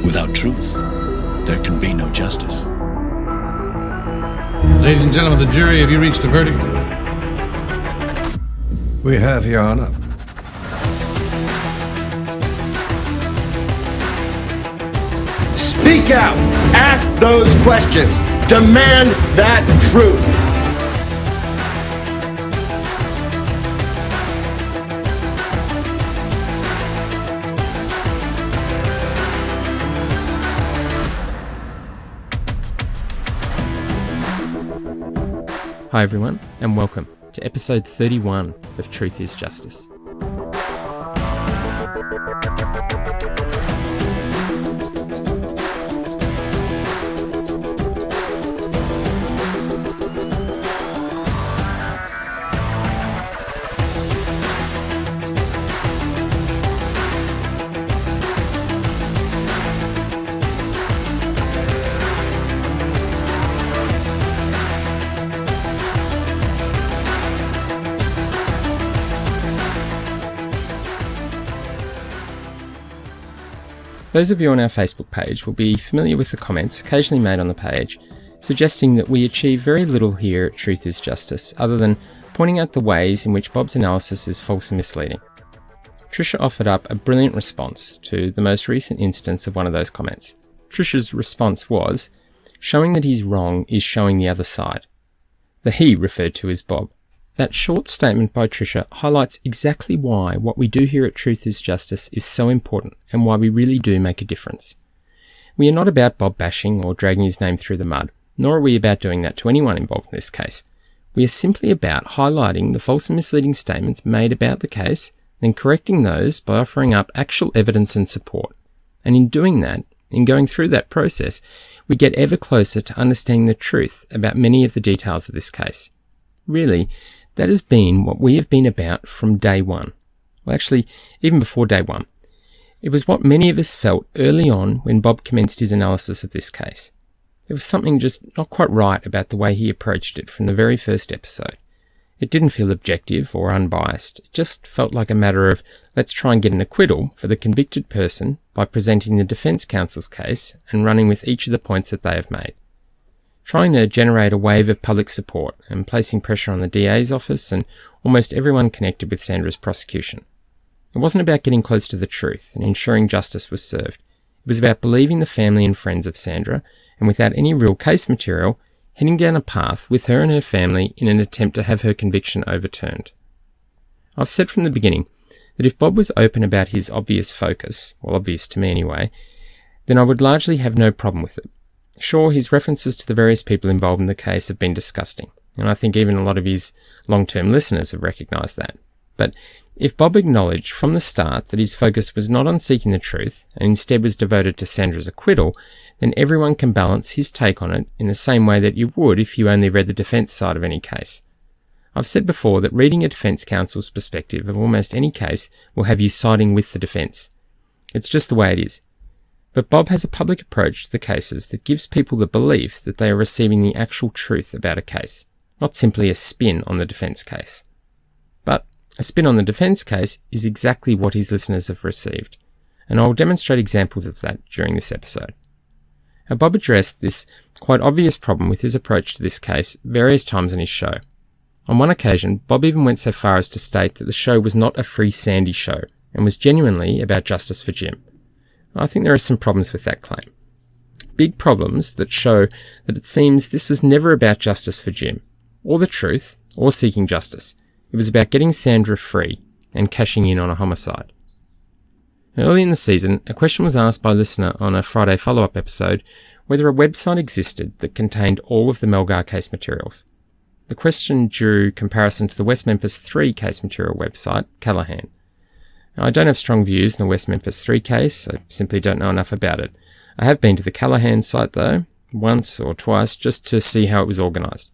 Without truth, there can be no justice. Ladies and gentlemen of the jury, have you reached a verdict? We have, Your Honor. Speak out. Ask those questions. Demand that truth. Hi everyone, and welcome to episode 31 of Truth is Justice. Those of you on our Facebook page will be familiar with the comments occasionally made on the page, suggesting that we achieve very little here at Truth is Justice, other than pointing out the ways in which Bob's analysis is false and misleading. Trisha offered up a brilliant response to the most recent instance of one of those comments. Trisha's response was, showing that he's wrong is showing the other side. The he referred to is Bob. That short statement by Trisha highlights exactly why what we do here at Truth is Justice is so important and why we really do make a difference. We are not about Bob bashing or dragging his name through the mud, nor are we about doing that to anyone involved in this case. We are simply about highlighting the false and misleading statements made about the case, then correcting those by offering up actual evidence and support. And in doing that, in going through that process, we get ever closer to understanding the truth about many of the details of this case. Really, that has been what we have been about from day one. Well, actually, even before day one. It was what many of us felt early on when Bob commenced his analysis of this case. There was something just not quite right about the way he approached it from the very first episode. It didn't feel objective or unbiased. It just felt like a matter of, let's try and get an acquittal for the convicted person by presenting the defence counsel's case and running with each of the points that they have made. Trying to generate a wave of public support and placing pressure on the DA's office and almost everyone connected with Sandra's prosecution. It wasn't about getting close to the truth and ensuring justice was served. It was about believing the family and friends of Sandra, and without any real case material, heading down a path with her and her family in an attempt to have her conviction overturned. I've said from the beginning that if Bob was open about his obvious focus, well, obvious to me anyway, then I would largely have no problem with it. Sure, his references to the various people involved in the case have been disgusting, and I think even a lot of his long-term listeners have recognised that. But if Bob acknowledged from the start that his focus was not on seeking the truth, and instead was devoted to Sandra's acquittal, then everyone can balance his take on it in the same way that you would if you only read the defence side of any case. I've said before that reading a defence counsel's perspective of almost any case will have you siding with the defence. It's just the way it is. But Bob has a public approach to the cases that gives people the belief that they are receiving the actual truth about a case, not simply a spin on the defence case. But a spin on the defence case is exactly what his listeners have received, and I will demonstrate examples of that during this episode. Now, Bob addressed this quite obvious problem with his approach to this case various times on his show. On one occasion, Bob even went so far as to state that the show was not a Free Sandy show, and was genuinely about justice for Jim. I think there are some problems with that claim. Big problems that show that it seems this was never about justice for Jim, or the truth, or seeking justice. It was about getting Sandra free and cashing in on a homicide. Early in the season, a question was asked by a listener on a Friday follow-up episode whether a website existed that contained all of the Melgar case materials. The question drew comparison to the West Memphis 3 case material website, Callahan. Now, I don't have strong views in the West Memphis 3 case, I simply don't know enough about it. I have been to the Callahan site though, once or twice, just to see how it was organised.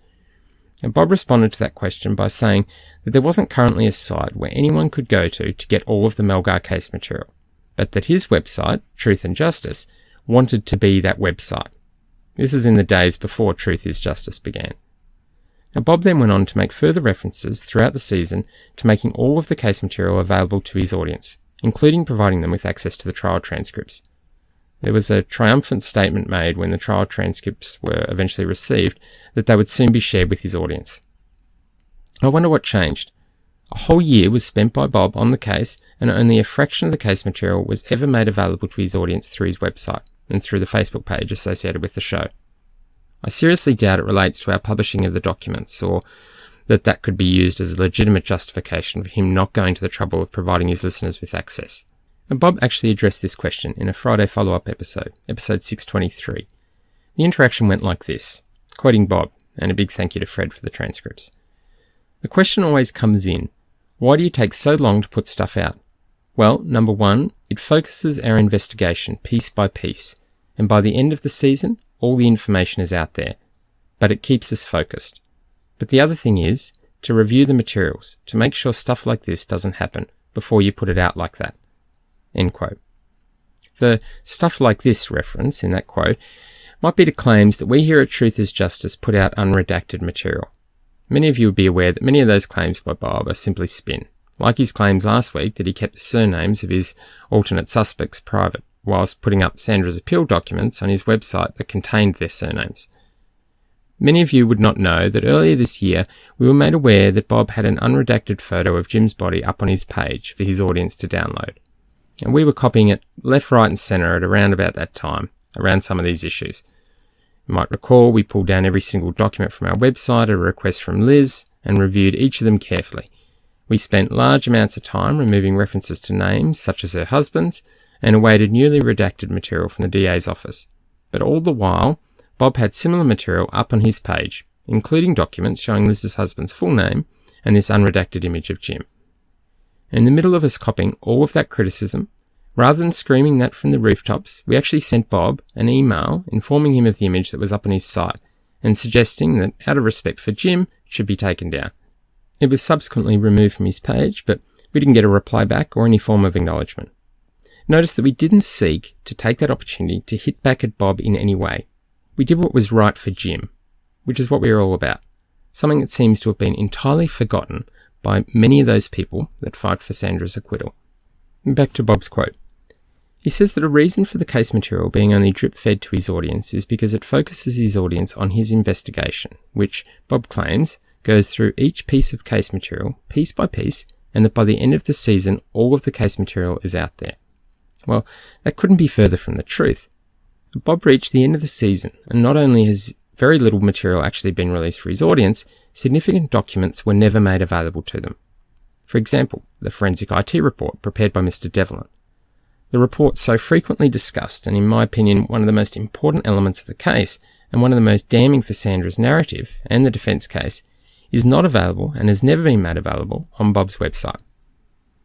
And Bob responded to that question by saying that there wasn't currently a site where anyone could go to get all of the Melgar case material, but that his website, Truth and Justice, wanted to be that website. This is in the days before Truth is Justice began. Now, Bob then went on to make further references throughout the season to making all of the case material available to his audience, including providing them with access to the trial transcripts. There was a triumphant statement made when the trial transcripts were eventually received that they would soon be shared with his audience. I wonder what changed. A whole year was spent by Bob on the case, and only a fraction of the case material was ever made available to his audience through his website and through the Facebook page associated with the show. I seriously doubt it relates to our publishing of the documents, or that could be used as a legitimate justification for him not going to the trouble of providing his listeners with access. And Bob actually addressed this question in a Friday follow-up episode, episode 623. The interaction went like this, quoting Bob, and a big thank you to Fred for the transcripts. The question always comes in, why do you take so long to put stuff out? Well, number one, it focuses our investigation piece by piece, and by the end of the season, all the information is out there, but it keeps us focused. But the other thing is to review the materials, to make sure stuff like this doesn't happen before you put it out like that. End quote. The stuff like this reference in that quote might be to claims that we here at Truth is Justice put out unredacted material. Many of you would be aware that many of those claims by Bob are simply spin, like his claims last week that he kept the surnames of his alternate suspects private, whilst putting up Sandra's appeal documents on his website that contained their surnames. Many of you would not know that earlier this year we were made aware that Bob had an unredacted photo of Jim's body up on his page for his audience to download. And we were copying it left, right and centre at around about that time, around some of these issues. You might recall we pulled down every single document from our website at a request from Lizz and reviewed each of them carefully. We spent large amounts of time removing references to names such as her husband's and awaited newly redacted material from the DA's office. But all the while, Bob had similar material up on his page, including documents showing Lizz's husband's full name and this unredacted image of Jim. In the middle of us copying all of that criticism, rather than screaming that from the rooftops, we actually sent Bob an email informing him of the image that was up on his site and suggesting that, out of respect for Jim, it should be taken down. It was subsequently removed from his page, but we didn't get a reply back or any form of acknowledgement. Notice that we didn't seek to take that opportunity to hit back at Bob in any way. We did what was right for Jim, which is what we're all about, something that seems to have been entirely forgotten by many of those people that fight for Sandra's acquittal. Back to Bob's quote. He says that a reason for the case material being only drip-fed to his audience is because it focuses his audience on his investigation, which, Bob claims, goes through each piece of case material, piece by piece, and that by the end of the season, all of the case material is out there. Well, that couldn't be further from the truth. Bob reached the end of the season, and not only has very little material actually been released for his audience, significant documents were never made available to them. For example, the forensic IT report prepared by Mr. Devlin. The report so frequently discussed, and in my opinion one of the most important elements of the case, and one of the most damning for Sandra's narrative and the defence case, is not available and has never been made available on Bob's website.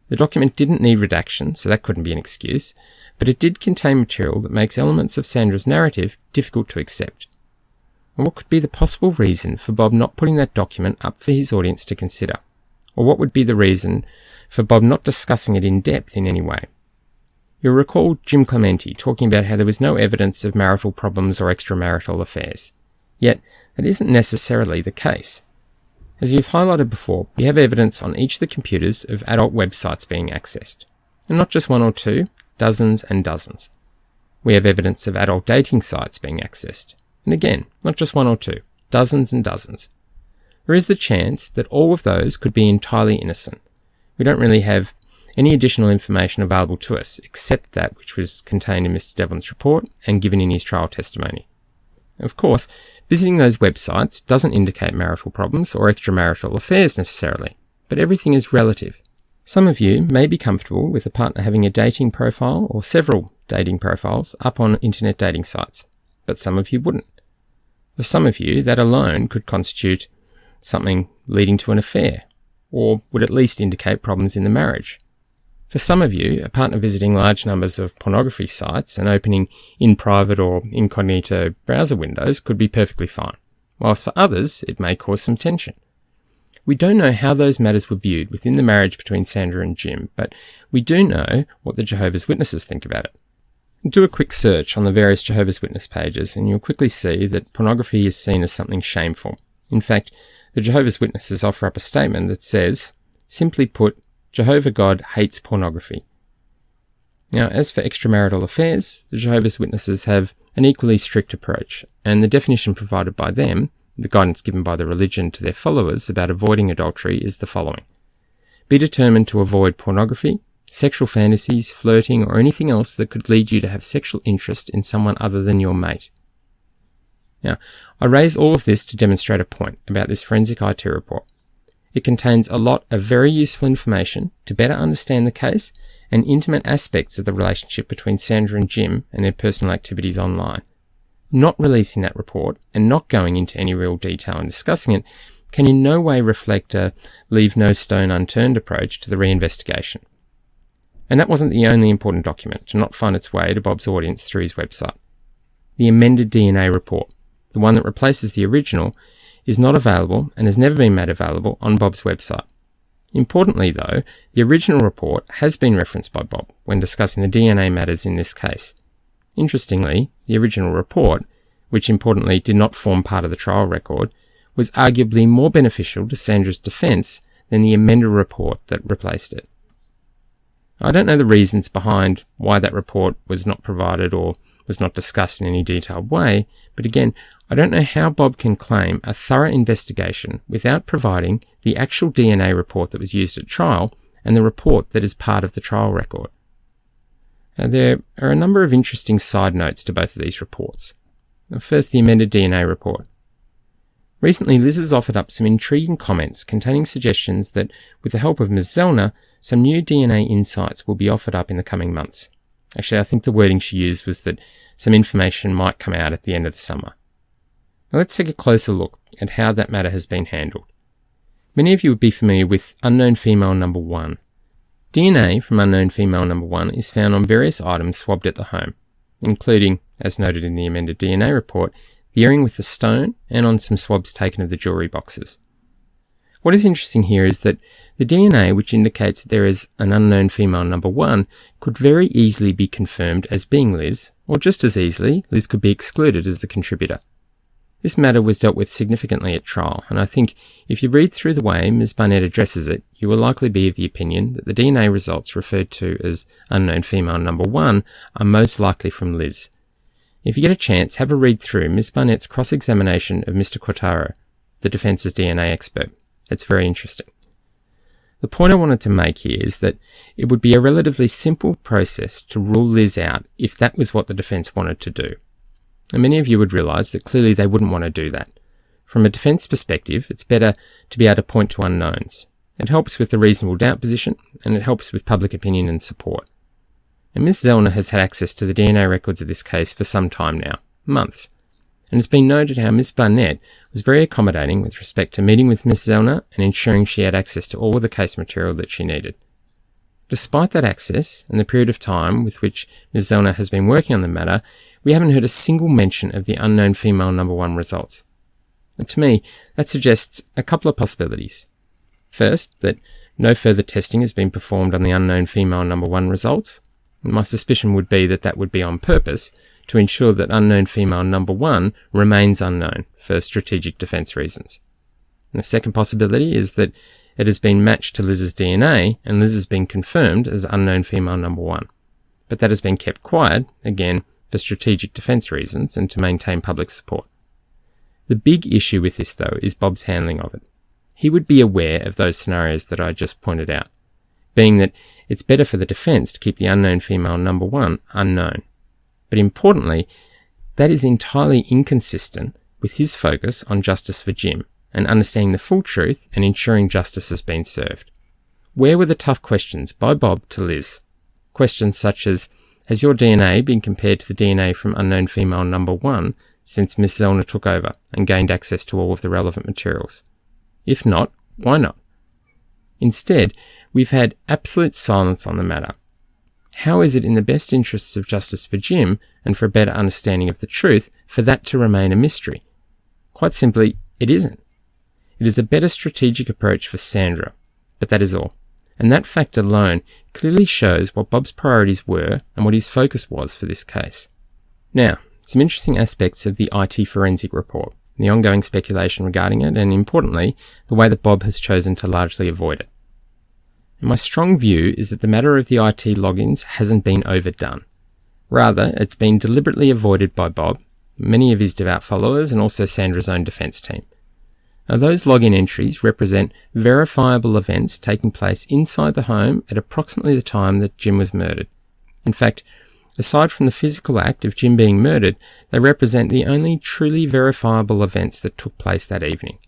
The document didn't need redaction, so that couldn't be an excuse, but it did contain material that makes elements of Sandra's narrative difficult to accept. And what could be the possible reason for Bob not putting that document up for his audience to consider? Or what would be the reason for Bob not discussing it in depth in any way? You'll recall Jim Clementi talking about how there was no evidence of marital problems or extramarital affairs. Yet, that isn't necessarily the case. As you've highlighted before, we have evidence on each of the computers of adult websites being accessed. And not just one or two, dozens and dozens. We have evidence of adult dating sites being accessed. And again, not just one or two, dozens and dozens. There is the chance that all of those could be entirely innocent. We don't really have any additional information available to us except that which was contained in Mr. Devlin's report and given in his trial testimony. Of course, visiting those websites doesn't indicate marital problems or extramarital affairs necessarily, but everything is relative. Some of you may be comfortable with a partner having a dating profile or several dating profiles up on internet dating sites, but some of you wouldn't. For some of you, that alone could constitute something leading to an affair, or would at least indicate problems in the marriage. For some of you, a partner visiting large numbers of pornography sites and opening in private or incognito browser windows could be perfectly fine, whilst for others it may cause some tension. We don't know how those matters were viewed within the marriage between Sandra and Jim, but we do know what the Jehovah's Witnesses think about it. Do a quick search on the various Jehovah's Witness pages and you'll quickly see that pornography is seen as something shameful. In fact, the Jehovah's Witnesses offer up a statement that says, simply put, Jehovah God hates pornography. Now, as for extramarital affairs, the Jehovah's Witnesses have an equally strict approach, and the definition provided by them, the guidance given by the religion to their followers about avoiding adultery, is the following. Be determined to avoid pornography, sexual fantasies, flirting, or anything else that could lead you to have sexual interest in someone other than your mate. Now, I raise all of this to demonstrate a point about this forensic IT report. It contains a lot of very useful information to better understand the case and intimate aspects of the relationship between Sandra and Jim and their personal activities online. Not releasing that report and not going into any real detail and discussing it can in no way reflect a leave no stone unturned approach to the reinvestigation. And that wasn't the only important document to not find its way to Bob's audience through his website. The amended DNA report, the one that replaces the original, is not available and has never been made available on Bob's website. Importantly though, the original report has been referenced by Bob when discussing the DNA matters in this case. Interestingly, the original report, which importantly did not form part of the trial record, was arguably more beneficial to Sandra's defence than the amended report that replaced it. I don't know the reasons behind why that report was not provided or was not discussed in any detailed way, but again, I don't know how Bob can claim a thorough investigation without providing the actual DNA report that was used at trial and the report that is part of the trial record. Now, there are a number of interesting side notes to both of these reports. First, the amended DNA report. Recently, Lizz has offered up some intriguing comments containing suggestions that, with the help of Ms. Zellner, some new DNA insights will be offered up in the coming months. Actually, I think the wording she used was that some information might come out at the end of the summer. Now let's take a closer look at how that matter has been handled. Many of you would be familiar with unknown female number 1. DNA from unknown female number 1 is found on various items swabbed at the home, including, as noted in the amended DNA report, the earring with the stone and on some swabs taken of the jewellery boxes. What is interesting here is that the DNA which indicates that there is an unknown female number 1 could very easily be confirmed as being Lizz, or just as easily, Lizz could be excluded as the contributor. This matter was dealt with significantly at trial, and I think if you read through the way Ms. Barnett addresses it, you will likely be of the opinion that the DNA results referred to as unknown female number 1 are most likely from Lizz. If you get a chance, have a read through Ms. Barnett's cross-examination of Mr. Quattaro, the defence's DNA expert. It's very interesting. The point I wanted to make here is that it would be a relatively simple process to rule Lizz out if that was what the defence wanted to do. And many of you would realise that clearly they wouldn't want to do that. From a defence perspective, it's better to be able to point to unknowns. It helps with the reasonable doubt position, and it helps with public opinion and support. And Ms. Zellner has had access to the DNA records of this case for some time now, months. And it's been noted how Ms. Barnett was very accommodating with respect to meeting with Ms. Zellner and ensuring she had access to all of the case material that she needed. Despite that access and the period of time with which Ms. Zellner has been working on the matter, we haven't heard a single mention of the unknown female number 1 results. And to me, that suggests a couple of possibilities. First, that no further testing has been performed on the unknown female number 1 results. My suspicion would be that that would be on purpose to ensure that unknown female number 1 remains unknown for strategic defence reasons. And the second possibility is that it has been matched to Lizz's DNA and Lizz has been confirmed as unknown female number 1. But that has been kept quiet, again, for strategic defence reasons and to maintain public support. The big issue with this, though, is Bob's handling of it. He would be aware of those scenarios that I just pointed out, being that it's better for the defence to keep the unknown female number 1 unknown. But importantly, that is entirely inconsistent with his focus on justice for Jim and understanding the full truth and ensuring justice has been served. Where were the tough questions by Bob to Lizz? Questions such as, has your DNA been compared to the DNA from unknown female number 1 since Ms. Zellner took over and gained access to all of the relevant materials? If not, why not? Instead, we've had absolute silence on the matter. How is it in the best interests of justice for Jim and for a better understanding of the truth for that to remain a mystery? Quite simply, it isn't. It is a better strategic approach for Sandra, but that is all. And that fact alone clearly shows what Bob's priorities were and what his focus was for this case. Now, some interesting aspects of the IT forensic report, the ongoing speculation regarding it, and importantly, the way that Bob has chosen to largely avoid it. And my strong view is that the matter of the IT logins hasn't been overdone. Rather, it's been deliberately avoided by Bob, many of his devout followers, and also Sandra's own defence team. Now, those login entries represent verifiable events taking place inside the home at approximately the time that Jim was murdered. In fact, aside from the physical act of Jim being murdered, they represent the only truly verifiable events that took place that evening.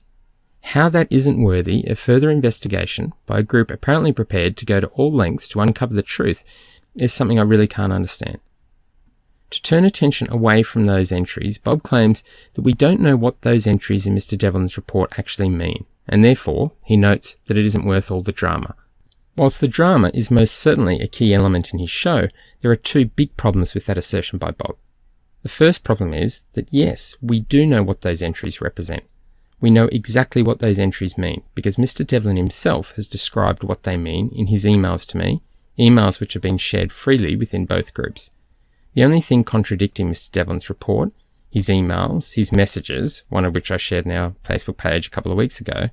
How that isn't worthy of further investigation by a group apparently prepared to go to all lengths to uncover the truth is something I really can't understand. To turn attention away from those entries, Bob claims that we don't know what those entries in Mr. Devlin's report actually mean, and therefore he notes that it isn't worth all the drama. Whilst the drama is most certainly a key element in his show, there are two big problems with that assertion by Bob. The first problem is that yes, we do know what those entries represent. We know exactly what those entries mean, because Mr. Devlin himself has described what they mean in his emails to me, emails which have been shared freely within both groups. The only thing contradicting Mr. Devlin's report, his emails, his messages, one of which I shared on our Facebook page a couple of weeks ago,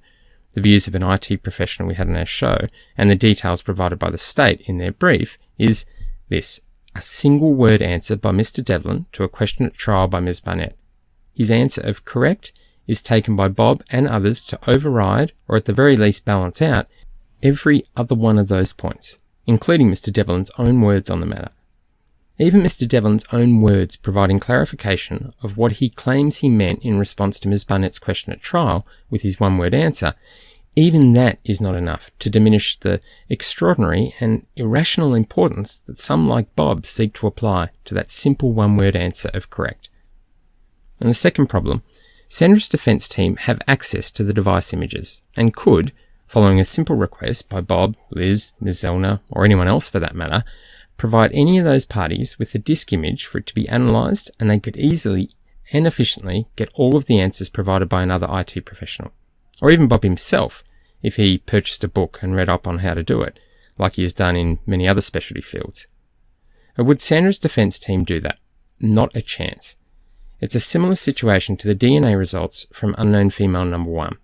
the views of an IT professional we had on our show, and the details provided by the state in their brief, is this: a single word answer by Mr. Devlin to a question at trial by Ms. Barnett. His answer of correct is taken by Bob and others to override, or at the very least balance out, every other one of those points, including Mr. Devlin's own words on the matter. Even Mr. Devlin's own words providing clarification of what he claims he meant in response to Ms. Barnett's question at trial with his one-word answer, even that is not enough to diminish the extraordinary and irrational importance that some like Bob seek to apply to that simple one-word answer of correct. And the second problem, Sandra's defence team have access to the device images and could, following a simple request by Bob, Lizz, Ms. Zellner, or anyone else for that matter, provide any of those parties with a disk image for it to be analysed, and they could easily and efficiently get all of the answers provided by another IT professional, or even Bob himself if he purchased a book and read up on how to do it, like he has done in many other specialty fields. But would Sandra's defence team do that? Not a chance. It's a similar situation to the DNA results from unknown female number 1.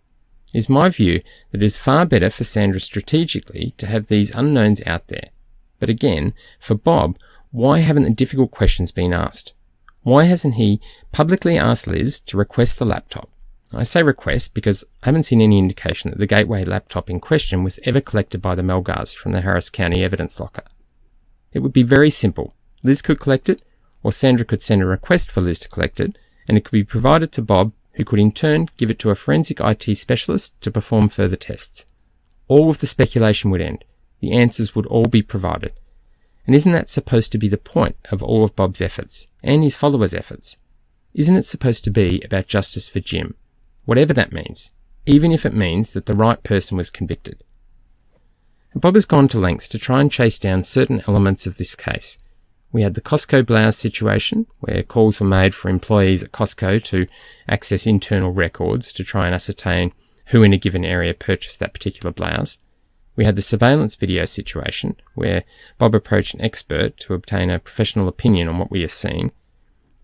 It is my view that it is far better for Sandra strategically to have these unknowns out there. But again, for Bob, why haven't the difficult questions been asked? Why hasn't he publicly asked Lizz to request the laptop? I say request because I haven't seen any indication that the Gateway laptop in question was ever collected by the Melgars from the Harris County evidence locker. It would be very simple. Lizz could collect it, or Sandra could send a request for Lizz to collect it, and it could be provided to Bob, who could in turn give it to a forensic IT specialist to perform further tests. All of the speculation would end. The answers would all be provided. And isn't that supposed to be the point of all of Bob's efforts, and his followers' efforts? Isn't it supposed to be about justice for Jim? Whatever that means, even if it means that the right person was convicted. And Bob has gone to lengths to try and chase down certain elements of this case. We had the Costco blouse situation, where calls were made for employees at Costco to access internal records to try and ascertain who in a given area purchased that particular blouse. We had the surveillance video situation, where Bob approached an expert to obtain a professional opinion on what we are seeing.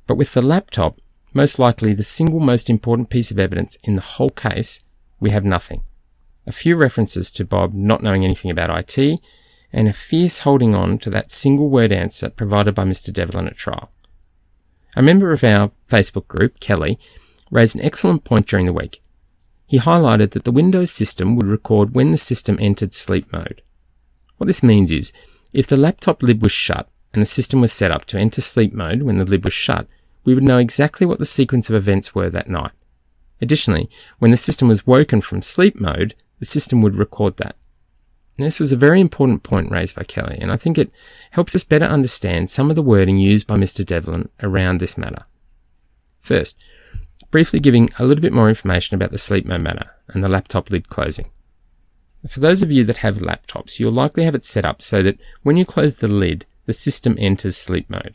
But with the laptop, most likely the single most important piece of evidence in the whole case, we have nothing. A few references to Bob not knowing anything about IT, and a fierce holding on to that single word answer provided by Mr. Devlin at trial. A member of our Facebook group, Kelly, raised an excellent point during the week. He highlighted that the Windows system would record when the system entered sleep mode. What this means is, if the laptop lid was shut and the system was set up to enter sleep mode when the lid was shut, we would know exactly what the sequence of events were that night. Additionally, when the system was woken from sleep mode, the system would record that. And this was a very important point raised by Kelly, and I think it helps us better understand some of the wording used by Mr. Devlin around this matter. First, briefly giving a little bit more information about the sleep mode matter and the laptop lid closing. For those of you that have laptops, you'll likely have it set up so that when you close the lid, the system enters sleep mode.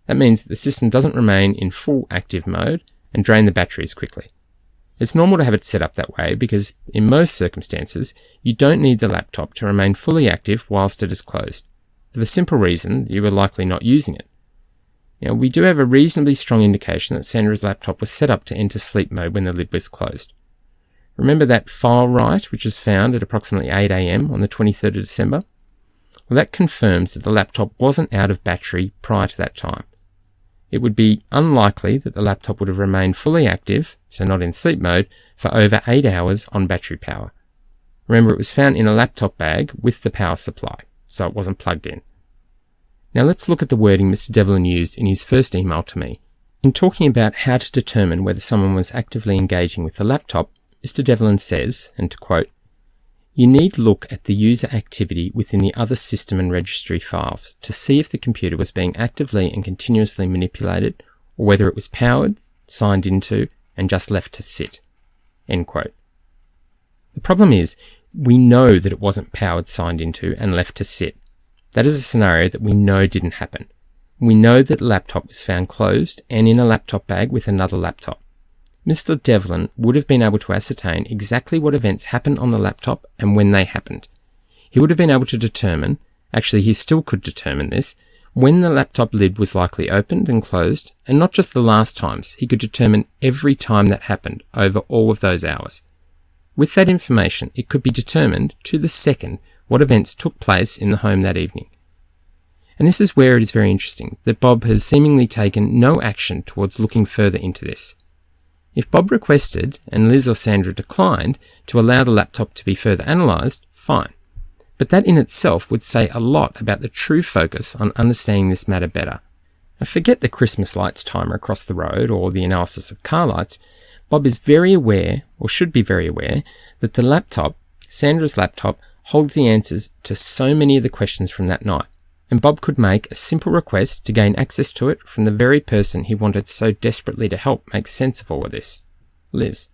That means that the system doesn't remain in full active mode and drain the batteries quickly. It's normal to have it set up that way because in most circumstances, you don't need the laptop to remain fully active whilst it is closed, for the simple reason that you are likely not using it. Now, we do have a reasonably strong indication that Sandra's laptop was set up to enter sleep mode when the lid was closed. Remember that file write which was found at approximately 8 AM on the 23rd of December? Well, that confirms that the laptop wasn't out of battery prior to that time. It would be unlikely that the laptop would have remained fully active, so not in sleep mode, for over 8 hours on battery power. Remember, it was found in a laptop bag with the power supply, so it wasn't plugged in. Now let's look at the wording Mr. Devlin used in his first email to me. In talking about how to determine whether someone was actively engaging with the laptop, Mr. Devlin says, and to quote, "You need look at the user activity within the other system and registry files to see if the computer was being actively and continuously manipulated or whether it was powered, signed into, and just left to sit." End quote. The problem is, we know that it wasn't powered, signed into, and left to sit. That is a scenario that we know didn't happen. We know that the laptop was found closed and in a laptop bag with another laptop. Mr. Devlin would have been able to ascertain exactly what events happened on the laptop and when they happened. He would have been able to determine, actually he still could determine this, when the laptop lid was likely opened and closed, and not just the last times, he could determine every time that happened over all of those hours. With that information, it could be determined to the second what events took place in the home that evening. And this is where it is very interesting that Bob has seemingly taken no action towards looking further into this. If Bob requested, and Lizz or Sandra declined, to allow the laptop to be further analysed, fine. But that in itself would say a lot about the true focus on understanding this matter better. Now forget the Christmas lights timer across the road or the analysis of car lights. Bob is very aware, or should be very aware, that the laptop, Sandra's laptop, holds the answers to so many of the questions from that night. And Bob could make a simple request to gain access to it from the very person he wanted so desperately to help make sense of all of this, Lizz.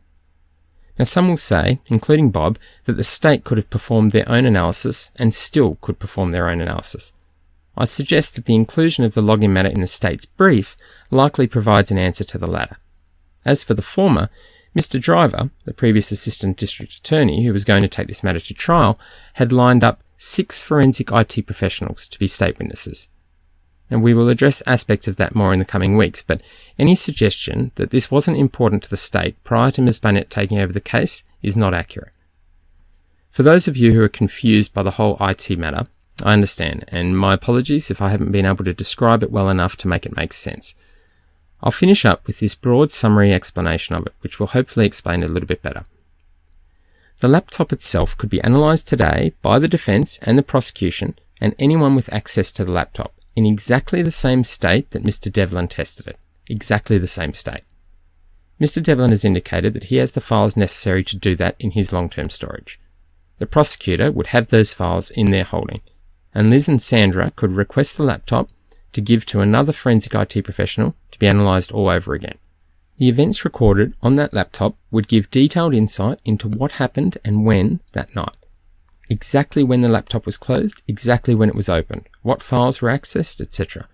Now some will say, including Bob, that the state could have performed their own analysis and still could perform their own analysis. I suggest that the inclusion of the login matter in the state's brief likely provides an answer to the latter. As for the former, Mr. Driver, the previous Assistant District Attorney who was going to take this matter to trial, had lined up 6 forensic IT professionals to be state witnesses. And we will address aspects of that more in the coming weeks, but any suggestion that this wasn't important to the state prior to Ms. Barnett taking over the case is not accurate. For those of you who are confused by the whole IT matter, I understand, and my apologies if I haven't been able to describe it well enough to make it make sense. I'll finish up with this broad summary explanation of it, which will hopefully explain it a little bit better. The laptop itself could be analysed today by the defence and the prosecution and anyone with access to the laptop in exactly the same state that Mr. Devlin tested it. Exactly the same state. Mr. Devlin has indicated that he has the files necessary to do that in his long-term storage. The prosecutor would have those files in their holding, and Lizz and Sandra could request the laptop to give to another forensic IT professional to be analysed all over again. The events recorded on that laptop would give detailed insight into what happened and when that night. Exactly when the laptop was closed, exactly when it was opened, what files were accessed, etc.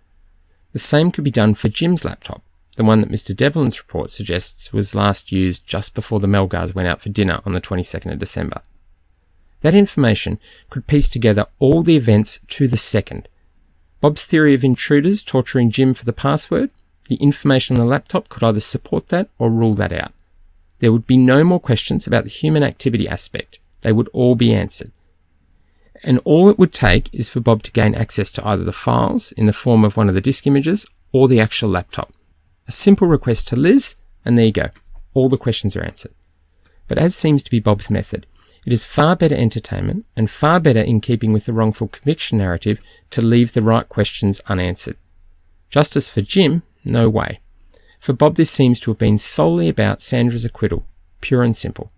The same could be done for Jim's laptop, the one that Mr. Devlin's report suggests was last used just before the Melgars went out for dinner on the 22nd of December. That information could piece together all the events to the second. Bob's theory of intruders torturing Jim for the password, the information on the laptop could either support that or rule that out. There would be no more questions about the human activity aspect. They would all be answered. And all it would take is for Bob to gain access to either the files in the form of one of the disk images or the actual laptop. A simple request to Lizz, and there you go. All the questions are answered. But as seems to be Bob's method, it is far better entertainment and far better in keeping with the wrongful conviction narrative to leave the right questions unanswered. Justice for Jim? No way. For Bob, this seems to have been solely about Sandra's acquittal, pure and simple.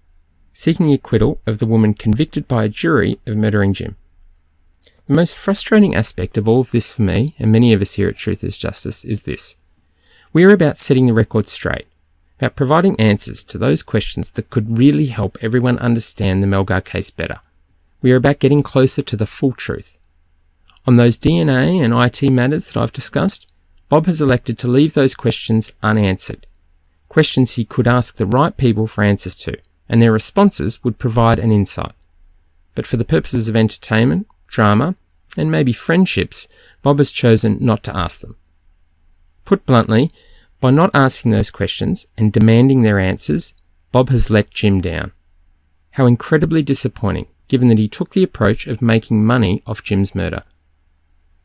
Seeking the acquittal of the woman convicted by a jury of murdering Jim. The most frustrating aspect of all of this for me, and many of us here at Truth is Justice, is this. We are about setting the record straight, about providing answers to those questions that could really help everyone understand the Melgar case better. We are about getting closer to the full truth. On those DNA and IT matters that I've discussed, Bob has elected to leave those questions unanswered. Questions he could ask the right people for answers to, and their responses would provide an insight. But for the purposes of entertainment, drama, and maybe friendships, Bob has chosen not to ask them. Put bluntly, by not asking those questions and demanding their answers, Bob has let Jim down. How incredibly disappointing, given that he took the approach of making money off Jim's murder.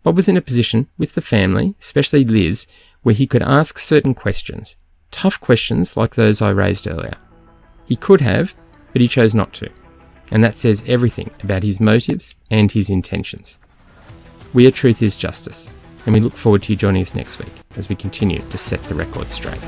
Bob was in a position with the family, especially Lizz, where he could ask certain questions, tough questions like those I raised earlier. He could have, but he chose not to, and that says everything about his motives and his intentions. We are Truth is Justice, and we look forward to you joining us next week as we continue to set the record straight.